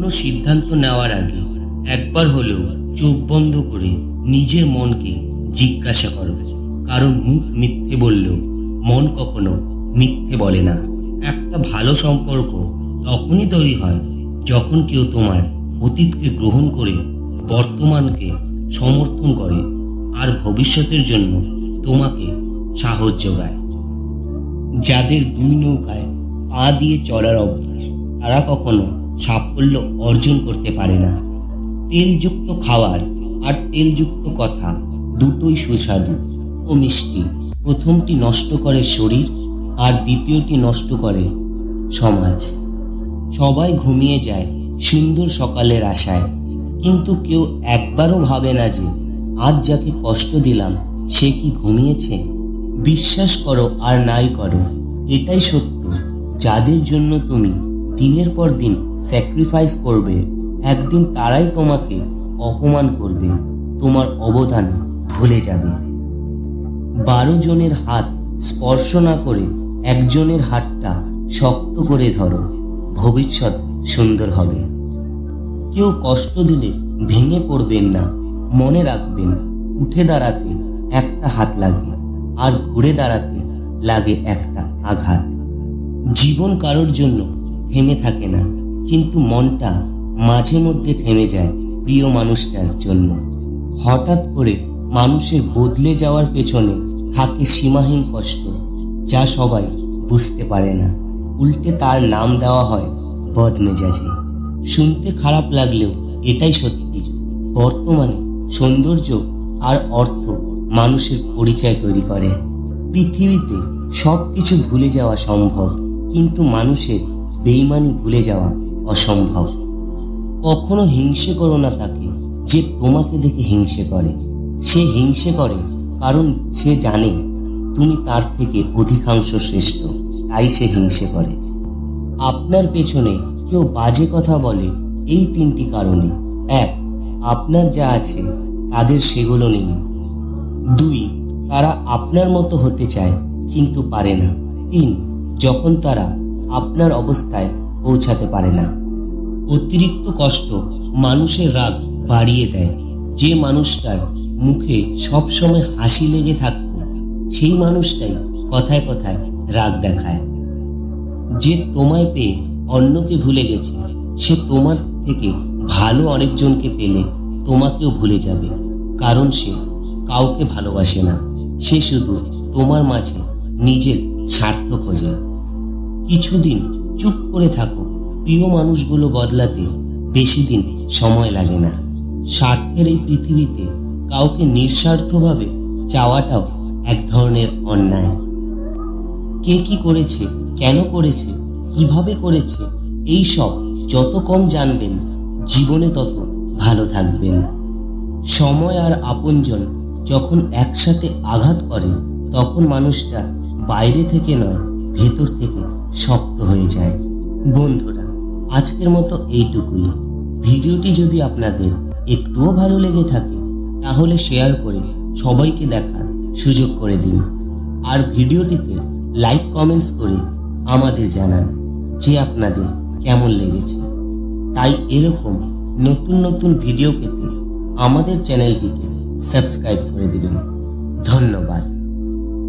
কোনো সিদ্ধান্ত নেওয়ার আগে একবার হলেও চোখ বন্ধ করে নিজের মনকে জিজ্ঞাসা করো, কারণ মুখ মিথ্যে বললেও মন কখনো মিথ্যে বলে না। একটা ভালো সম্পর্ক তখনই তৈরি হয় যখন কেউ তোমার অতীতকে গ্রহণ করে বর্তমানকে সমর্থন করে আর ভবিষ্যতের জন্য তোমাকে সাহস যোগায়। যাদের দুই নৌকায় পা দিয়ে চলার অভ্যাস, তারা কখনো সাফল্য অর্জন করতে পারে না। তেলযুক্ত খাবার আর তেলযুক্ত কথা দুটোই সুস্বাদু ও মিষ্টি। প্রথমটি নষ্ট করে শরীর আর দ্বিতীয়টি নষ্ট করে সমাজ। সবাই ঘুমিয়ে যায় সুন্দর সকালের আশায়, কিন্তু কেউ একবারও ভাবে না যে আজ যাকে কষ্ট দিলাম সে কি ঘুমিয়েছে। বিশ্বাস করো আর নাই করো, এটাই সত্য। যাদের জন্য তুমি দিনের পর দিন স্যাক্রিফাইস করবে, একদিন তারাই তোমাকে অপমান করবে, তোমার অবদান ভুলে যাবে। 12 জনের হাত স্পর্শ না করে একজনের হাতটা শক্ত করে ধরো, ভবিষ্যৎ সুন্দর হবে। কেউ কষ্ট দিলে ভেঙে পড়বেন না, মনে রাখবেন উঠে দাঁড়াতে একটা হাত লাগে আর ঘুরে দাঁড়াতে লাগে একটা আঘাত। জীবন কারোর জন্য থেমে থাকে না, কিন্তু মনটা মাঝে মধ্যে থেমে যায় প্রিয় মানুষটার জন্য। হঠাৎ করে মানুষের বদলে যাওয়ার পেছনে থাকে সীমাহীন কষ্ট, যা সবাই বুঝতে পারে না। উল্টে তার নাম দেওয়া হয় বদমেজাজি। শুনতে খারাপ লাগলেও এটাই সত্যি। বর্তমানে সৌন্দর্য আর অর্থ মানুষের পরিচয় তৈরি করে। পৃথিবীতে সব কিছু ভুলে যাওয়া সম্ভব, কিন্তু মানুষের বেইমানি ভুলে যাওয়া অসম্ভব। কখনো হিংসে করো না তাকে যে তোমাকে দেখে হিংসে করে। সে হিংসে করে কারণ সে জানে তুমি তার থেকে অধিকাংশ শ্রেষ্ঠ, তাই সে হিংসে করে। আপনার পেছনে কেউ বাজে কথা বলে এই 3টি কারণে: 1, আপনার যা আছে তাদের সেগুলো নেই। 2, তারা আপনার মতো হতে চায় কিন্তু পারে না। 3, যখন তারা আপনার অবস্থায় পৌঁছাতে পারে না। অতিরিক্ত কষ্ট মানুষের রাগ বাড়িয়ে দেয়। যে মানুষটার মুখে সবসময় হাসি লেগে থাকতো, সেই মানুষটাই কথায় কথায় রাগ দেখায়। যে তোমায় পেয়ে অন্যকে ভুলে গেছে, সে তোমার থেকে ভালো আরেকজনকে পেলে তোমাকেও ভুলে যাবে, কারণ সে কাউকে ভালোবাসে না। সে শুধু তোমার মাঝে নিজের স্বার্থ খোঁজে। কিছুদিন চুপ করে থাকো, প্রিয় মানুষগুলো বদলাতে বেশি দিন সময় লাগে না। স্বার্থের এই পৃথিবীতে কাউকে নিঃস্বার্থভাবে চাওয়াটাও এক ধরনের অন্যায়। কে কি করেছে, কেন করেছে, কিভাবে করেছে, এই সব যত কম জানবেন জীবনে তত ভালো থাকবেন। সময় আর আপনজন যখন একসাথে আঘাত করে, তখন মানুষটা বাইরে থেকে নয় ভেতর থেকে শক্ত হয়ে যায়। বন্ধুরা, আজকের মতো এইটুকুই। ভিডিওটি যদি আপনাদের একটুও ভালো লেগে থাকে তাহলে শেয়ার করে সবাইকে দেখার সুযোগ করে দিন। আর ভিডিওটিতে লাইক কমেন্টস করে আমাদের জানান যে আপনাদের কেমন লেগেছে। তাই এরকম নতুন নতুন ভিডিও পেতে আমাদের চ্যানেলটিকে সাবস্ক্রাইব করে দিবেন। ধন্যবাদ।